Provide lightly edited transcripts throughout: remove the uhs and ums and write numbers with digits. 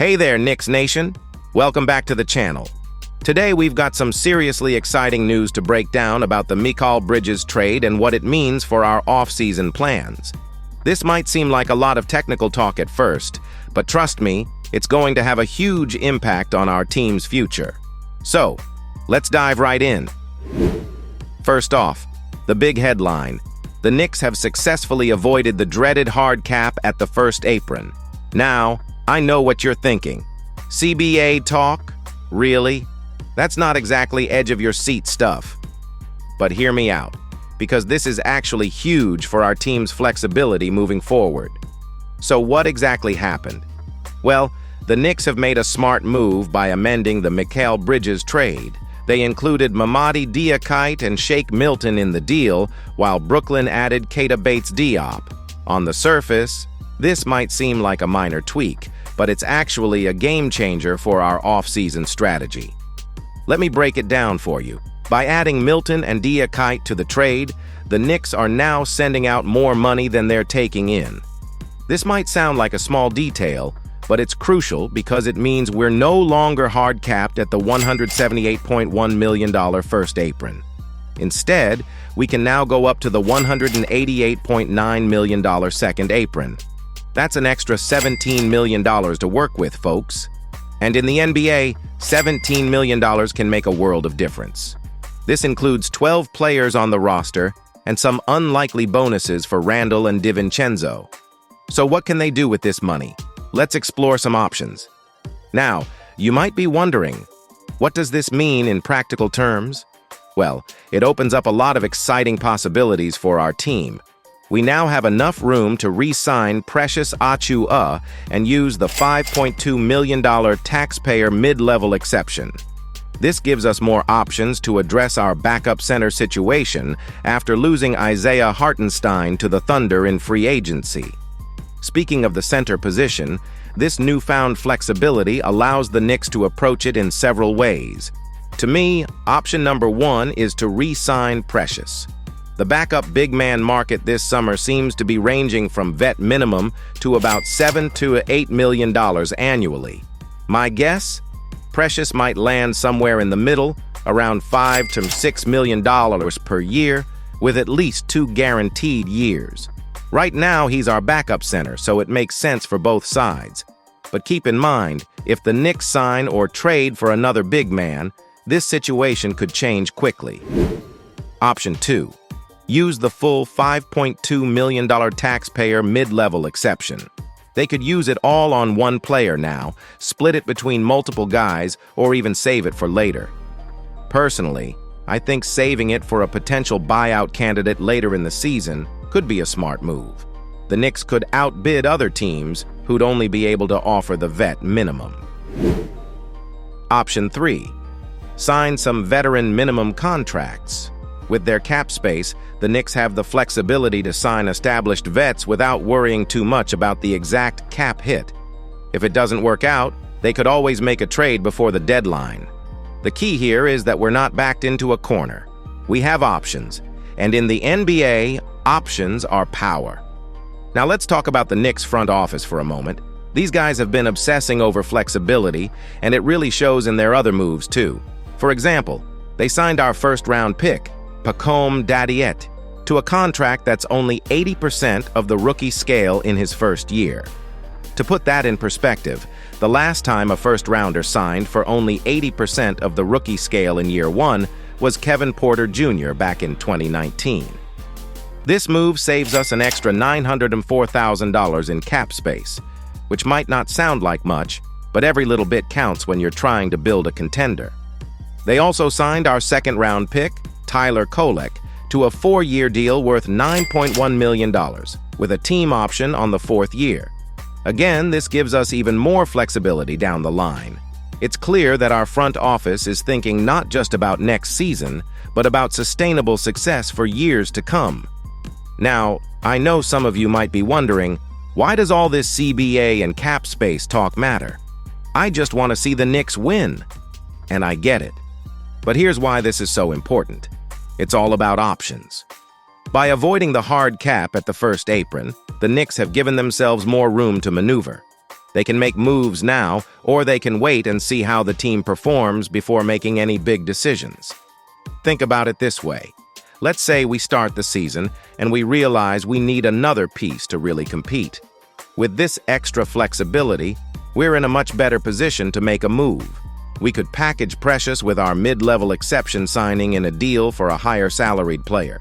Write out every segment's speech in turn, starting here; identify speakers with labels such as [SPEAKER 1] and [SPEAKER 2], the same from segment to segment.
[SPEAKER 1] Hey there, Knicks Nation. Welcome back to the channel. Today we've got some seriously exciting news to break down about the Mikal Bridges trade and what it means for our off-season plans. This might seem like a lot of technical talk at first, but trust me, it's going to have a huge impact on our team's future. So, let's dive right in. First off, the big headline. The Knicks have successfully avoided the dreaded hard cap at the first apron. Now, I know what you're thinking. CBA talk? Really? That's not exactly edge-of-your-seat stuff. But hear me out, because this is actually huge for our team's flexibility moving forward. So what exactly happened? Well, the Knicks have made a smart move by amending the Mikal Bridges trade. They included Mamadi Diakite and Shake Milton in the deal, while Brooklyn added Keita Bates-Diop. On the surface, this might seem like a minor tweak, but it's actually a game-changer for our off-season strategy. Let me break it down for you. By adding Milton and Diakite to the trade, the Knicks are now sending out more money than they're taking in. This might sound like a small detail, but it's crucial because it means we're no longer hard-capped at the $178.1 million first apron. Instead, we can now go up to the $188.9 million second apron. That's an extra $17 million to work with, folks. And in the NBA, $17 million can make a world of difference. This includes 12 players on the roster and some unlikely bonuses for Randall and DiVincenzo. So what can they do with this money? Let's explore some options. Now, you might be wondering, what does this mean in practical terms? Well, it opens up a lot of exciting possibilities for our team. We now have enough room to re-sign Precious Achiuwa and use the $5.2 million taxpayer mid-level exception. This gives us more options to address our backup center situation after losing Isaiah Hartenstein to the Thunder in free agency. Speaking of the center position, this newfound flexibility allows the Knicks to approach it in several ways. To me, option number one is to re-sign Precious. The backup big man market this summer seems to be ranging from vet minimum to about $7 to $8 million annually. My guess? Precious might land somewhere in the middle, around $5 to $6 million per year, with at least 2 guaranteed years. Right now, he's our backup center, so it makes sense for both sides. But keep in mind, if the Knicks sign or trade for another big man, this situation could change quickly. Option 2. Use the full $5.2 million taxpayer mid-level exception. They could use it all on one player now, split it between multiple guys, or even save it for later. Personally, I think saving it for a potential buyout candidate later in the season could be a smart move. The Knicks could outbid other teams who'd only be able to offer the vet minimum. Option 3. Sign some veteran minimum contracts. With their cap space, the Knicks have the flexibility to sign established vets without worrying too much about the exact cap hit. If it doesn't work out, they could always make a trade before the deadline. The key here is that we're not backed into a corner. We have options, and in the NBA, options are power. Now let's talk about the Knicks front office for a moment. These guys have been obsessing over flexibility, and it really shows in their other moves too. For example, they signed our first-round pick, Pacome Dadiet, to a contract that's only 80% of the rookie scale in his first year. To put that in perspective, the last time a first-rounder signed for only 80% of the rookie scale in year one was Kevin Porter Jr. back in 2019. This move saves us an extra $904,000 in cap space, which might not sound like much, but every little bit counts when you're trying to build a contender. They also signed our second-round pick, Tyler Kolek, to a 4-year deal worth $9.1 million, with a team option on the 4th year. Again, this gives us even more flexibility down the line. It's clear that our front office is thinking not just about next season, but about sustainable success for years to come. Now, I know some of you might be wondering, why does all this CBA and cap space talk matter? I just want to see the Knicks win. And I get it. But here's why this is so important. It's all about options. By avoiding the hard cap at the first apron, the Knicks have given themselves more room to maneuver. They can make moves now, or they can wait and see how the team performs before making any big decisions. Think about it this way. Let's say we start the season and we realize we need another piece to really compete. With this extra flexibility, we're in a much better position to make a move. We could package Precious with our mid-level exception signing in a deal for a higher salaried player.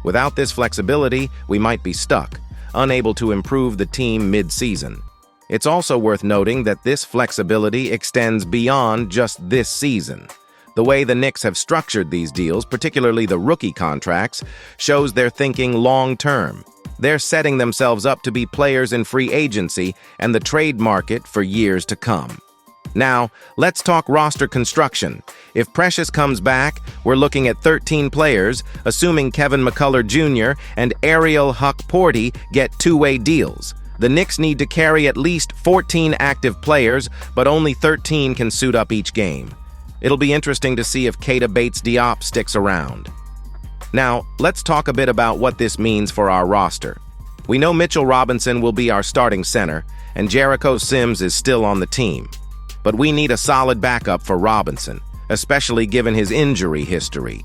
[SPEAKER 1] Without this flexibility, we might be stuck, unable to improve the team mid-season. It's also worth noting that this flexibility extends beyond just this season. The way the Knicks have structured these deals, particularly the rookie contracts, shows they're thinking long-term. They're setting themselves up to be players in free agency and the trade market for years to come. Now, let's talk roster construction. If Precious comes back, we're looking at 13 players, assuming Kevin McCullough Jr. and Ariel Huck-Porty get two-way deals. The Knicks need to carry at least 14 active players, but only 13 can suit up each game. It'll be interesting to see if Keita Bates-Diop sticks around. Now, let's talk a bit about what this means for our roster. We know Mitchell Robinson will be our starting center, and Jericho Sims is still on the team. But we need a solid backup for Robinson, especially given his injury history.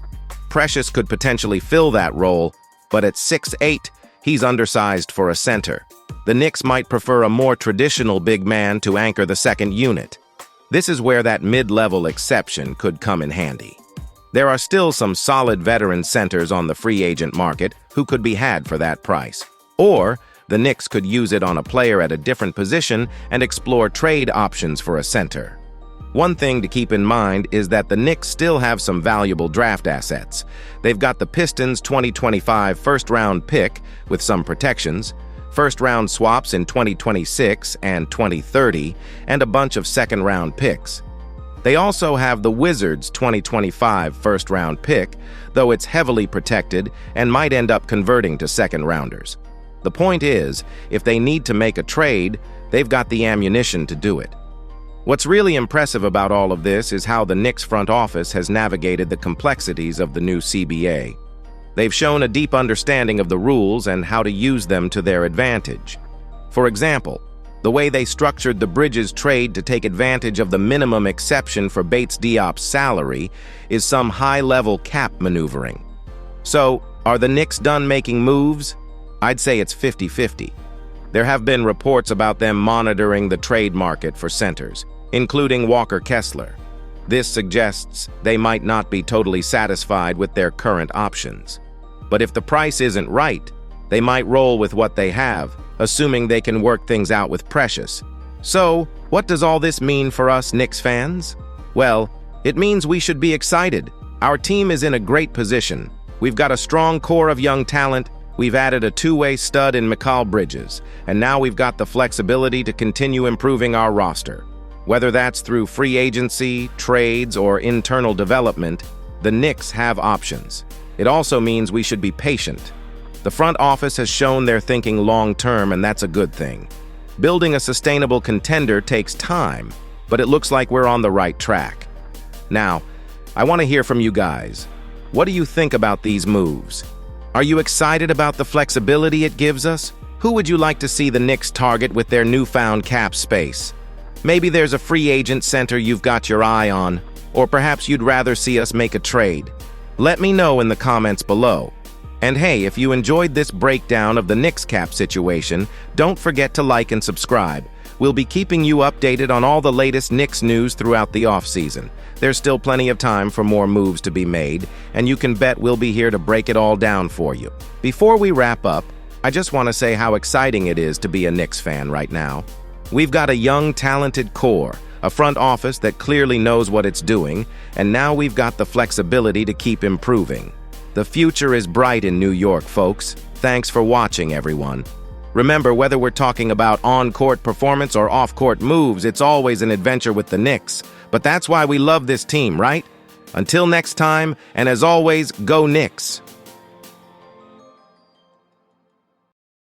[SPEAKER 1] Precious could potentially fill that role, but at 6'8", he's undersized for a center. The Knicks might prefer a more traditional big man to anchor the second unit. This is where that mid-level exception could come in handy. There are still some solid veteran centers on the free agent market who could be had for that price. Or the Knicks could use it on a player at a different position and explore trade options for a center. One thing to keep in mind is that the Knicks still have some valuable draft assets. They've got the Pistons' 2025 first-round pick with some protections, first-round swaps in 2026 and 2030, and a bunch of second-round picks. They also have the Wizards' 2025 first-round pick, though it's heavily protected and might end up converting to second-rounders. The point is, if they need to make a trade, they've got the ammunition to do it. What's really impressive about all of this is how the Knicks front office has navigated the complexities of the new CBA. They've shown a deep understanding of the rules and how to use them to their advantage. For example, the way they structured the Bridges trade to take advantage of the minimum exception for Bates-Diop's salary is some high-level cap maneuvering. So, are the Knicks done making moves? I'd say it's 50-50. There have been reports about them monitoring the trade market for centers, including Walker Kessler. This suggests they might not be totally satisfied with their current options. But if the price isn't right, they might roll with what they have, assuming they can work things out with Precious. So, what does all this mean for us Knicks fans? Well, it means we should be excited. Our team is in a great position. We've got a strong core of young talent, we've added a two-way stud in Mikal Bridges, and now we've got the flexibility to continue improving our roster. Whether that's through free agency, trades, or internal development, the Knicks have options. It also means we should be patient. The front office has shown they're thinking long-term, and that's a good thing. Building a sustainable contender takes time, but it looks like we're on the right track. Now, I want to hear from you guys. What do you think about these moves? Are you excited about the flexibility it gives us? Who would you like to see the Knicks target with their newfound cap space? Maybe there's a free agent center you've got your eye on, or perhaps you'd rather see us make a trade. Let me know in the comments below. And hey, if you enjoyed this breakdown of the Knicks cap situation, don't forget to like and subscribe. We'll be keeping you updated on all the latest Knicks news throughout the offseason. There's still plenty of time for more moves to be made, and you can bet we'll be here to break it all down for you. Before we wrap up, I just want to say how exciting it is to be a Knicks fan right now. We've got a young, talented core, a front office that clearly knows what it's doing, and now we've got the flexibility to keep improving. The future is bright in New York, folks. Thanks for watching, everyone. Remember, whether we're talking about on-court performance or off-court moves, it's always an adventure with the Knicks. But that's why we love this team, right? Until next time, and as always, go Knicks!